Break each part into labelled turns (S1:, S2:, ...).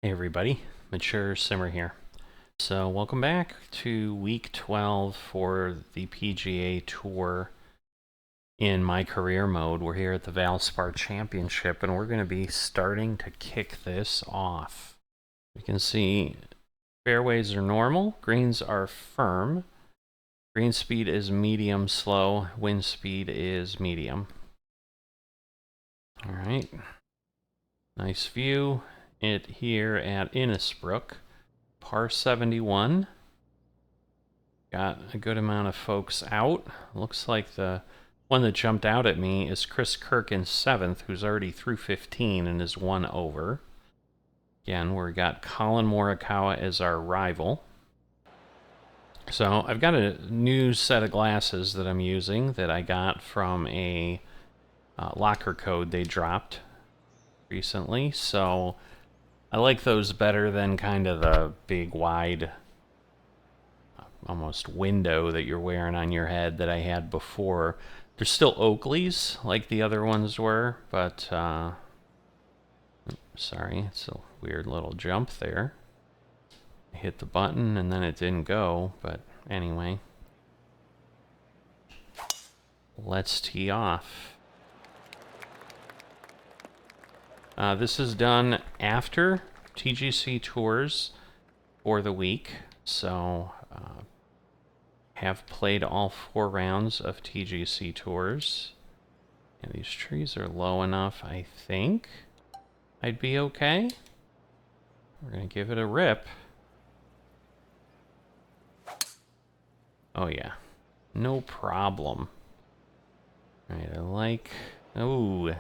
S1: Hey everybody, Mature Simmer here. So welcome back to week 12 for the PGA Tour in my career mode. We're here at the Valspar Championship and we're going to be starting to kick this off. You can see fairways are normal, greens are firm, green speed is medium slow, wind speed is medium. Alright, nice view. It here at Innisbrook. Par 71. Got a good amount of folks out. Looks like the one that jumped out at me is Chris Kirk in 7th, who's already through 15 and is 1 over. Again, we got Colin Morikawa as our rival. So I've got a new set of glasses that I'm using that I got from a locker code they dropped recently. So I like those better than kind of the big wide almost window that you're wearing on your head that I had before. They're still Oakleys like the other ones were, but sorry, it's a weird little jump there. I hit the button and then it didn't go, but anyway. Let's tee off. This is done after TGC Tours for the week, so have played all 4 rounds of TGC Tours. And these trees are low enough, I think I'd be okay. We're gonna give it a rip. Oh yeah, no problem. Alright, I like... Ooh,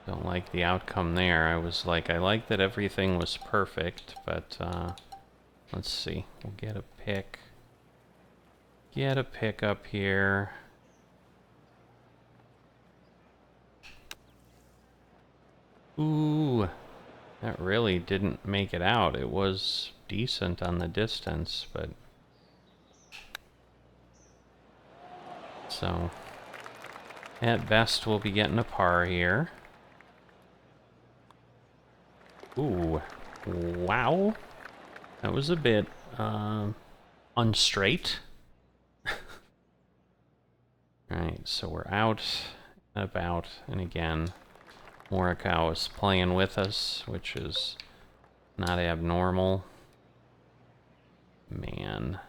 S1: don't like the outcome there. I was like, I like that everything was perfect, but let's see. We'll get a pick. Get a pick up here. Ooh, that really didn't make it out. It was decent on the distance, but... So, at best we'll be getting a par here. Ooh, wow. That was a bit, unstraight. Alright, so we're out and about, and again, Morikawa is playing with us, which is not abnormal. Man,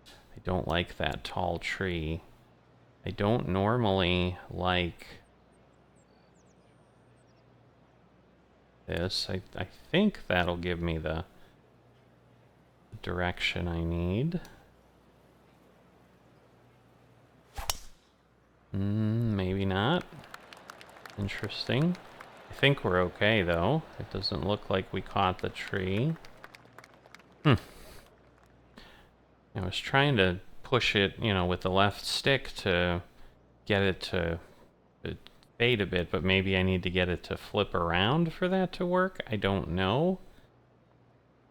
S1: I don't like that tall tree. I don't normally like this. I think that'll give me the direction I need. Maybe not. Interesting. I think we're okay, though. It doesn't look like we caught the tree. I was trying to push it, you know, with the left stick to get it to fade a bit, but maybe I need to get it to flip around for that to work. I don't know.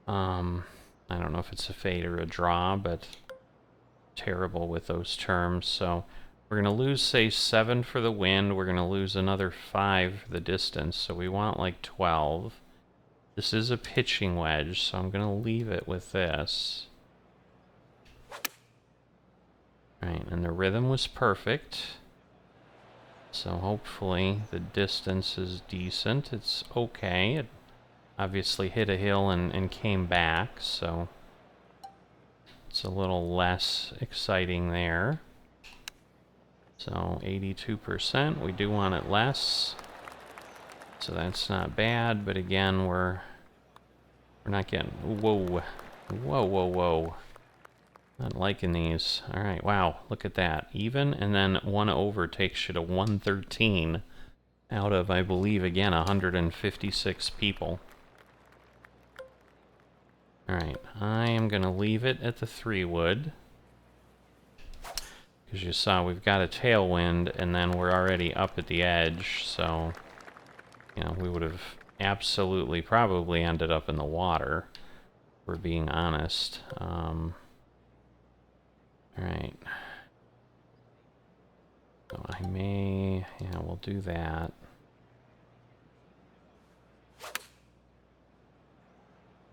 S1: I don't know if it's a fade or a draw, but terrible with those terms, so... We're going to lose, say, 7 for the wind. We're going to lose another 5 for the distance, so we want like 12. This is a pitching wedge, so I'm going to leave it with this. Alright, and the rhythm was perfect. So hopefully the distance is decent. It's okay. It obviously hit a hill and came back, so it's a little less exciting there. So 82%, we do want it less. So that's not bad, but again, we're not getting... Whoa. Whoa, whoa, whoa. Not liking these. Alright, wow, look at that. Even, and then 1 over takes you to 113 out of, I believe, again, 156 people. Alright, I am going to leave it at the 3-wood. Because you saw we've got a tailwind, and then we're already up at the edge, so, you know, we would have absolutely probably ended up in the water, if we're being honest. Alright. So I may... Yeah, we'll do that.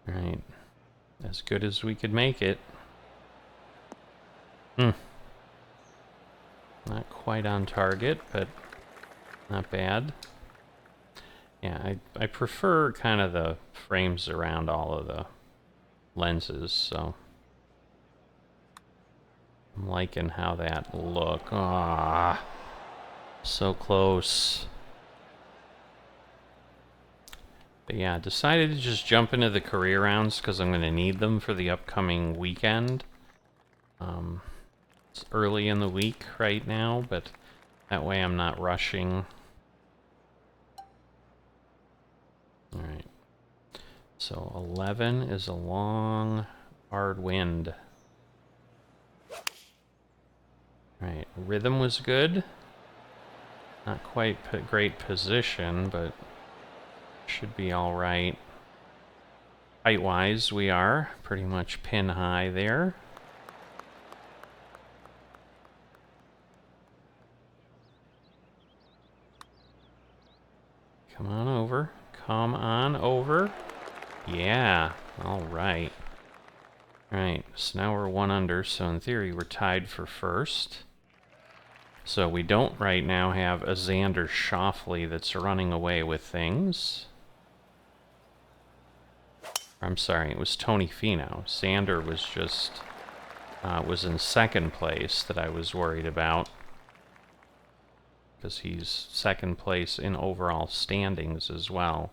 S1: Right. As good as we could make it. Not quite on target, but not bad. Yeah, I prefer kind of the frames around all of the lenses, so I'm liking how that look. Ah, so close. But yeah, decided to just jump into the career rounds because I'm going to need them for the upcoming weekend. It's early in the week right now, but that way I'm not rushing. Alright. So 11 is a long, hard wind. Alright, rhythm was good. Not quite great position, but should be alright. Height-wise, we are pretty much pin high there. Come on over. Come on over. Yeah, alright. Alright, so now we're 1 under, so in theory we're tied for first. So we don't right now have a Xander Schauffele that's running away with things. I'm sorry, it was Tony Finau. Xander was just, was in second place that I was worried about. Because he's second place in overall standings as well.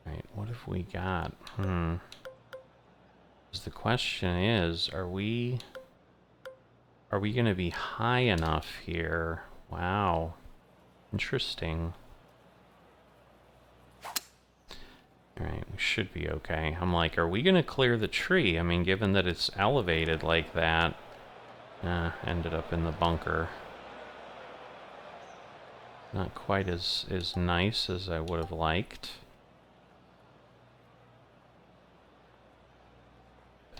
S1: Alright, what have we got? The question is, are we going to be high enough here? Wow. Interesting. Alright, we should be okay. I'm like, are we going to clear the tree? I mean, given that it's elevated like that. Ended up in the bunker. Not quite as nice as I would have liked.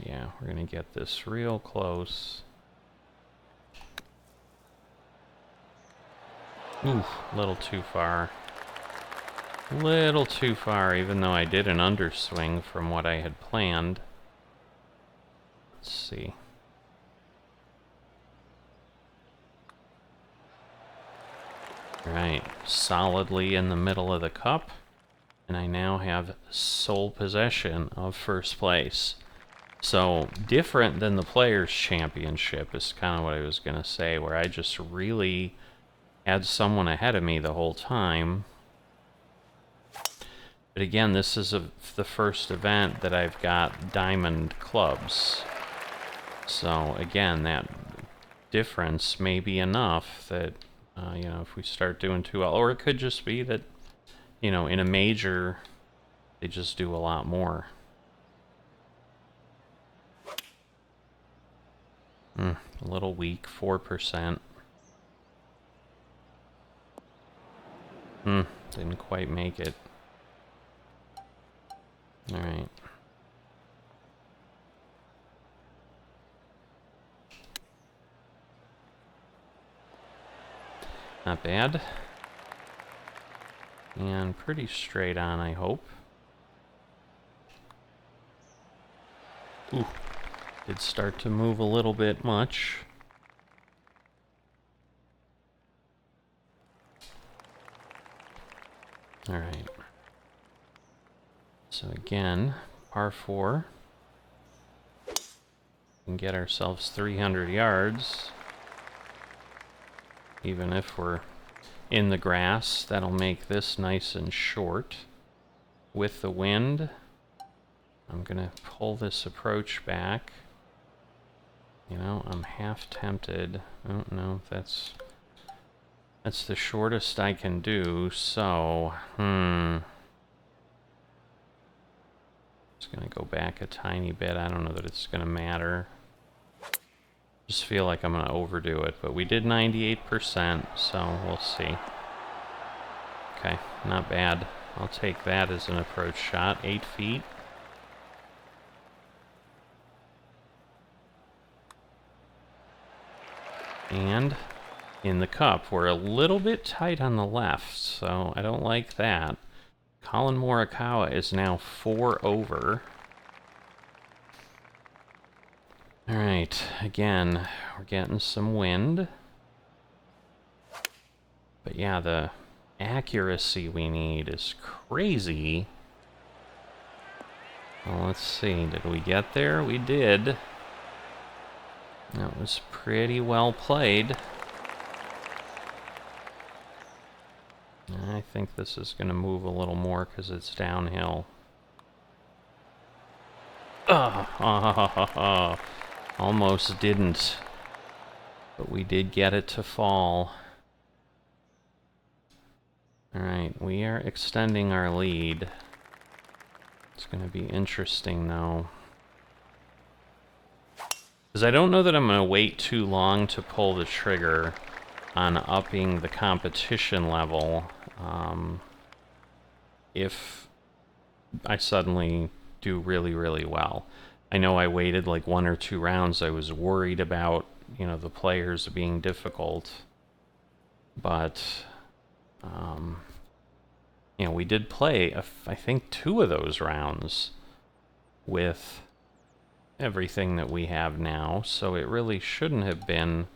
S1: Yeah, we're going to get this real close. Oof, a little too far. Little too far, even though I did an underswing from what I had planned. Let's see. Right, solidly in the middle of the cup. And I now have sole possession of first place. So, different than the Players' Championship is kind of what I was going to say, where I just really had someone ahead of me the whole time. But again, this is the first event that I've got diamond clubs. So again, that difference may be enough that, you know, if we start doing too well, or it could just be that, you know, in a major, they just do a lot more. A little weak, 4%. Didn't quite make it. Alright. Not bad. And pretty straight on, I hope. Ooh. Did start to move a little bit much. Alright. So again, par 4. We can get ourselves 300 yards. Even if we're in the grass, that'll make this nice and short. With the wind, I'm gonna pull this approach back. You know, I'm half tempted. Oh no, that's the shortest I can do, so, Just gonna go back a tiny bit. I don't know that it's gonna matter. Just feel like I'm gonna overdo it, but we did 98%, so we'll see. Okay, not bad. I'll take that as an approach shot. 8 feet. And in the cup, we're a little bit tight on the left, so I don't like that. Colin Morikawa is now 4 over. Alright, again, we're getting some wind. But yeah, the accuracy we need is crazy. Well, let's see, did we get there? We did. That was pretty well played. I think this is going to move a little more because it's downhill. Almost didn't. But we did get it to fall. Alright, we are extending our lead. It's going to be interesting, though. Because I don't know that I'm going to wait too long to pull the trigger on upping the competition level. If I suddenly do really, really well. I know I waited like 1 or 2 rounds. I was worried about, you know, the players being difficult. But, you know, we did play, I think, 2 of those rounds with everything that we have now. So it really shouldn't have been...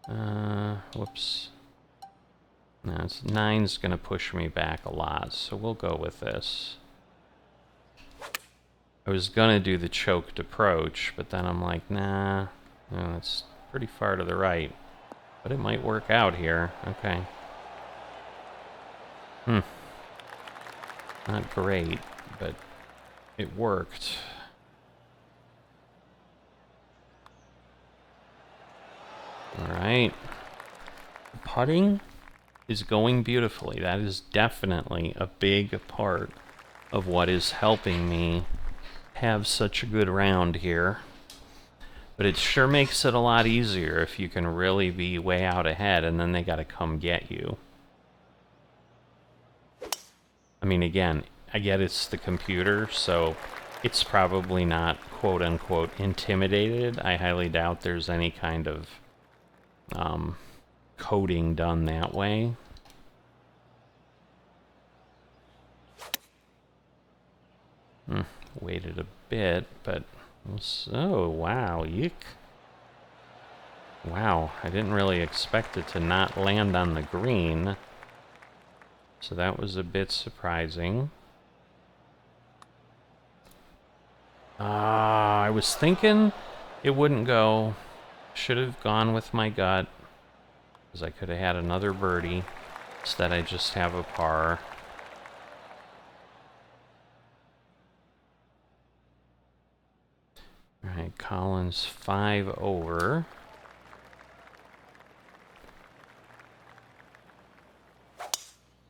S1: whoops. No, 9's going to push me back a lot, so we'll go with this. I was going to do the choked approach, but then I'm like, nah, no, it's pretty far to the right. But it might work out here. Okay. Not great, but it worked. Alright. Putting is going beautifully. That is definitely a big part of what is helping me have such a good round here. But it sure makes it a lot easier if you can really be way out ahead and then they gotta come get you. I mean, again, I get it's the computer, so it's probably not quote-unquote intimidated. I highly doubt there's any kind of coding done that way. Waited a bit, but... Oh, wow, yuck. Wow, I didn't really expect it to not land on the green. So that was a bit surprising. I was thinking it wouldn't go. Should have gone with my gut. Because I could have had another birdie. Instead, I just have a par. Alright, Collins 5 over.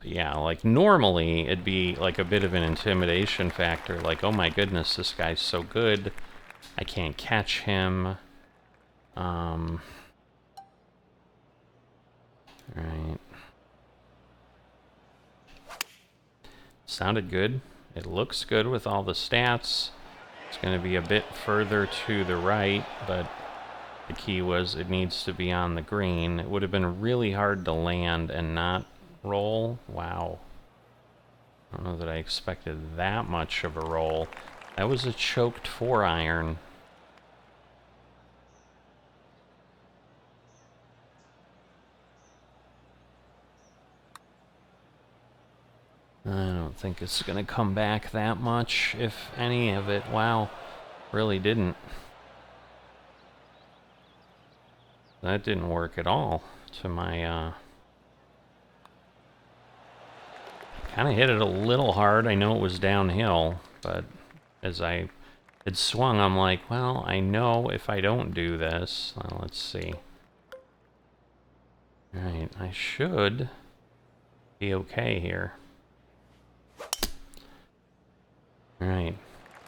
S1: Yeah, like normally it'd be like a bit of an intimidation factor. Like, oh my goodness, this guy's so good. I can't catch him. Right. Sounded good. It looks good with all the stats. It's going to be a bit further to the right, but the key was it needs to be on the green. It would have been really hard to land and not roll. Wow. I don't know that I expected that much of a roll. That was a choked 4-iron. I don't think it's going to come back that much, if any of it. Wow, really didn't. That didn't work at all to my, kind of hit it a little hard. I know it was downhill, but as I had swung, I'm like, well, I know if I don't do this... Well, let's see. Alright, I should be okay here. Alright,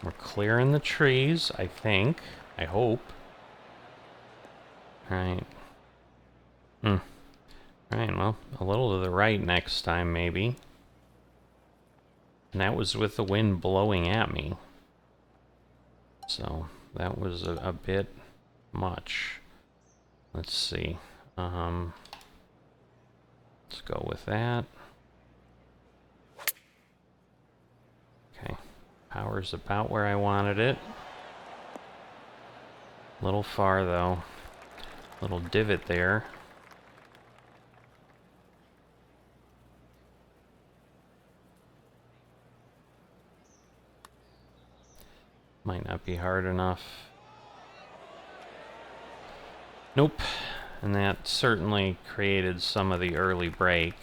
S1: we're clearing the trees, I think. I hope. Alright. Alright, well, a little to the right next time, maybe. And that was with the wind blowing at me. So, that was a bit much. Let's see. Let's go with that. Power's about where I wanted it. A little far though. Little divot there. Might not be hard enough. Nope. And that certainly created some of the early break.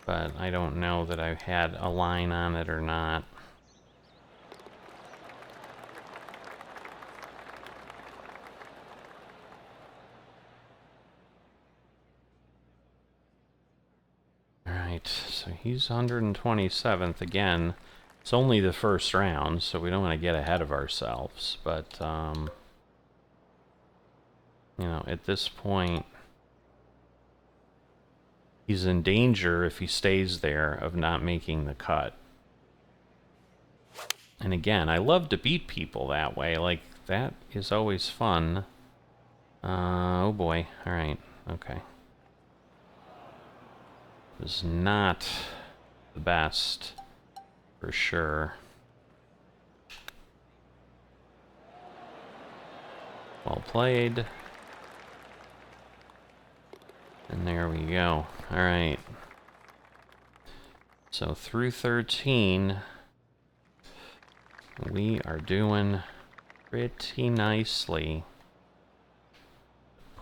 S1: But I don't know that I had a line on it or not. Alright, so he's 127th again. It's only the first round, so we don't want to get ahead of ourselves. But, you know, at this point, he's in danger if he stays there of not making the cut. And again, I love to beat people that way. Like, that is always fun. Oh boy. Alright. Okay. It was not the best, for sure. Well played. And there we go. Alright. So through 13, we are doing pretty nicely.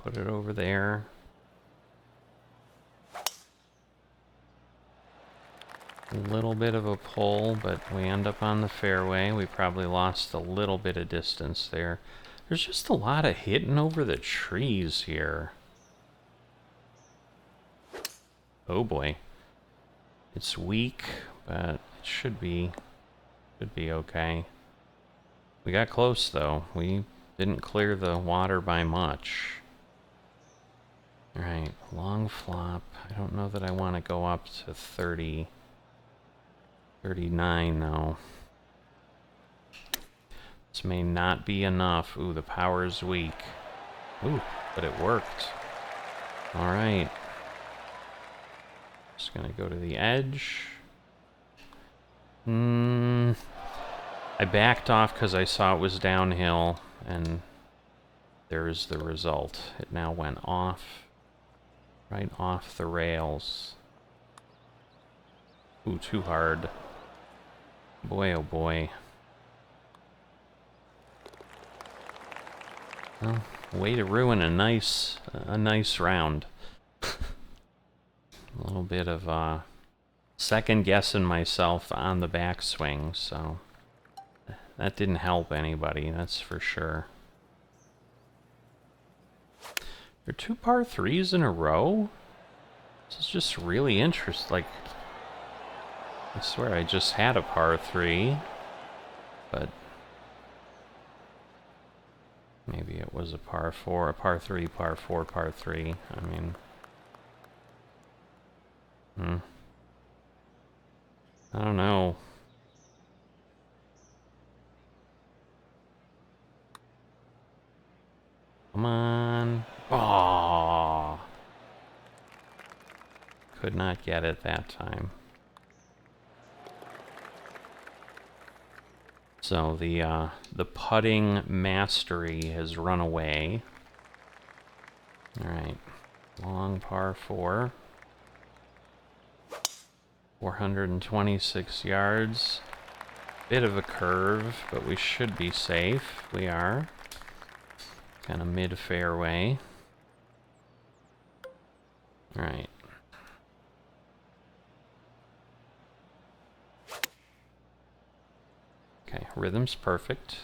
S1: Put it over there. A little bit of a pull, but we end up on the fairway. We probably lost a little bit of distance there. There's just a lot of hitting over the trees here. Oh boy. It's weak, but it should be okay. We got close though. We didn't clear the water by much. Alright, long flop. I don't know that I want to go up to 30. 39 though. This may not be enough. Ooh, the power is weak. Ooh, but it worked. Alright. Just gonna go to the edge. I backed off because I saw it was downhill, and there's the result. It now went off, right off the rails. Ooh, too hard. Boy, oh boy. Well, way to ruin a nice round. A little bit of second guessing myself on the backswing, so that didn't help anybody, that's for sure. There are 2 par 3s in a row? This is just really interesting. Like, I swear I just had a par 3, but maybe it was a par 4, a par 3, par 4, par 3. I mean, I don't know. Come on. Aww. Could not get it that time. So the putting mastery has run away. All right, long par 4. 426 yards. Bit of a curve, but we should be safe. We are. Kind of mid-fairway. All right. Okay, rhythm's perfect.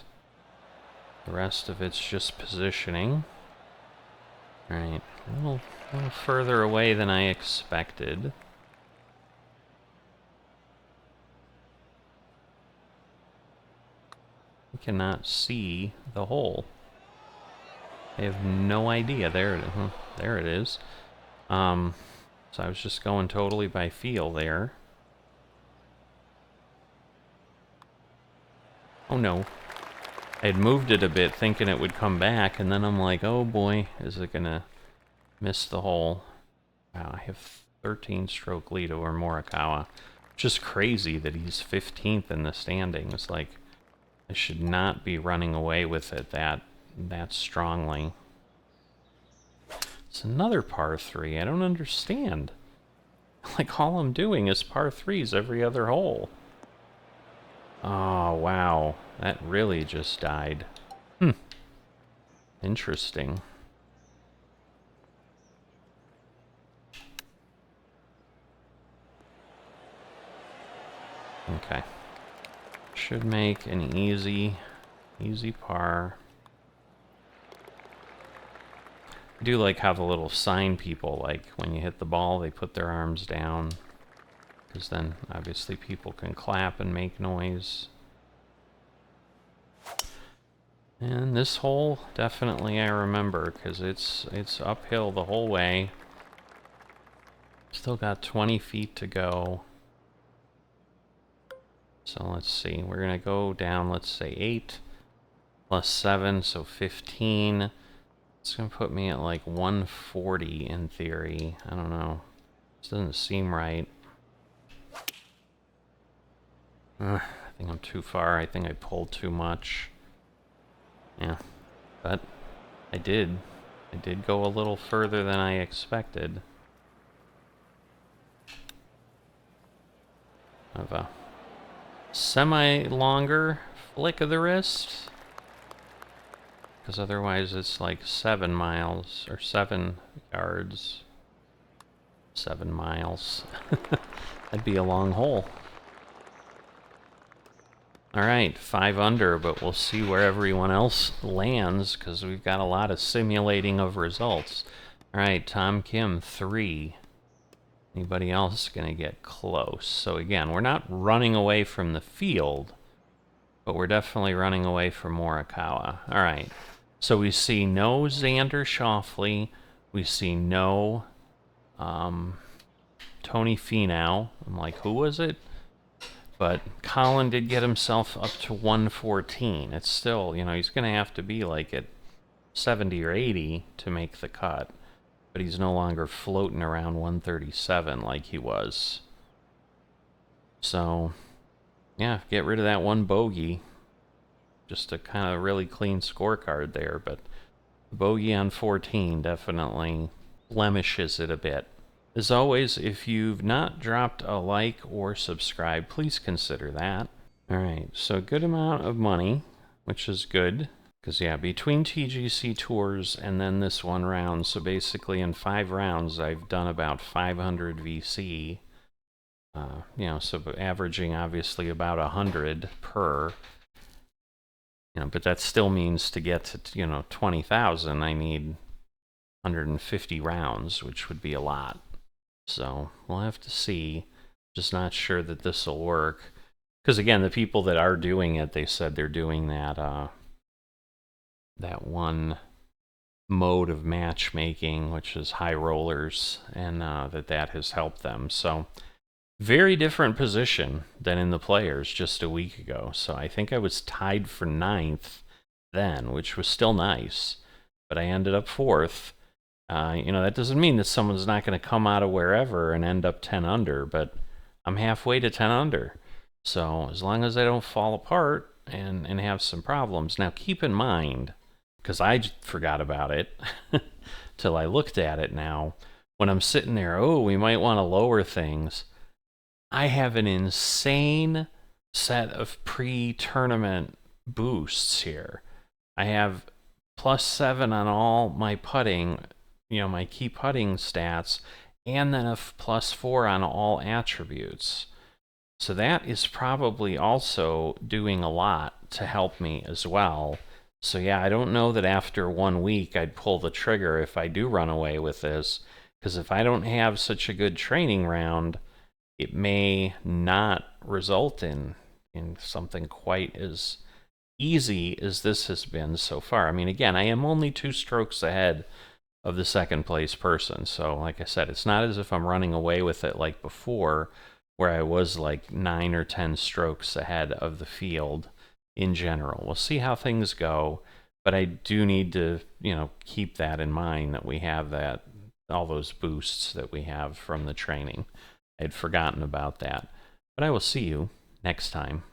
S1: The rest of it's just positioning. All right, a little further away than I expected. I cannot see the hole. I have no idea. There it is. There it is. So I was just going totally by feel there. Oh no. I had moved it a bit thinking it would come back, and then I'm like, oh boy, is it gonna miss the hole? Wow, I have 13 stroke lead over Morikawa. Just crazy that he's 15th in the standings. Like, I should not be running away with it that strongly. It's another par 3. I don't understand. Like, all I'm doing is par 3s every other hole. Oh, wow. That really just died. Interesting. Okay. Should make an easy par. I do like how the little sign people, like, when you hit the ball, they put their arms down. Because then, obviously, people can clap and make noise. And this hole, definitely I remember, because it's uphill the whole way. Still got 20 feet to go. So let's see, we're going to go down, let's say 8 plus 7, so 15. It's going to put me at like 140 in theory. I don't know. This doesn't seem right. I think I'm too far. I think I pulled too much. Yeah, but I did go a little further than I expected. I have a semi-longer flick of the wrist. Because otherwise it's like 7 miles, or 7 yards. 7 miles. That'd be a long hole. Alright, 5 under, but we'll see where everyone else lands, because we've got a lot of simulating of results. Alright, Tom Kim, 3. Anybody else gonna get close? So again, we're not running away from the field, but we're definitely running away from Morikawa. Alright, so we see no Xander Schauffele, we see no Tony Finau. I'm like, who was it? But Colin did get himself up to 114. It's still, you know, he's going to have to be like at 70 or 80 to make the cut. But he's no longer floating around 137 like he was. So, yeah, get rid of that one bogey. Just a kind of really clean scorecard there. But bogey on 14 definitely blemishes it a bit. As always, if you've not dropped a like or subscribe, please consider that. Alright, so a good amount of money, which is good. Because, yeah, between TGC tours and then this one round, so basically in 5 rounds, I've done about 500 VC. You know, so averaging, obviously, about 100 per. You know, but that still means to get to, you know, 20,000, I need 150 rounds, which would be a lot. So we'll have to see. Just not sure that this will work. Because again, the people that are doing it, they said they're doing that that one mode of matchmaking, which is high rollers, and that has helped them. So very different position than in the players just a week ago. So I think I was tied for 9th then, which was still nice. But I ended up 4th. You know, that doesn't mean that someone's not going to come out of wherever and end up 10 under, but I'm halfway to 10 under. So as long as I don't fall apart and have some problems. Now, keep in mind, because I forgot about it till I looked at it now, when I'm sitting there, oh, we might want to lower things. I have an insane set of pre-tournament boosts here. I have +7 on all my putting, you know, my key putting stats, and then a +4 on all attributes. So that is probably also doing a lot to help me as well. So yeah, I don't know that after 1 week I'd pull the trigger if I do run away with this, because if I don't have such a good training round, it may not result in something quite as easy as this has been so far. I mean, again, I am only 2 strokes ahead of the 2nd place person. So like I said, it's not as if I'm running away with it like before, where I was like 9 or 10 strokes ahead of the field in general. We'll see how things go, but I do need to, you know, keep that in mind, that we have that, all those boosts that we have from the training. I'd forgotten about that. But I will see you next time.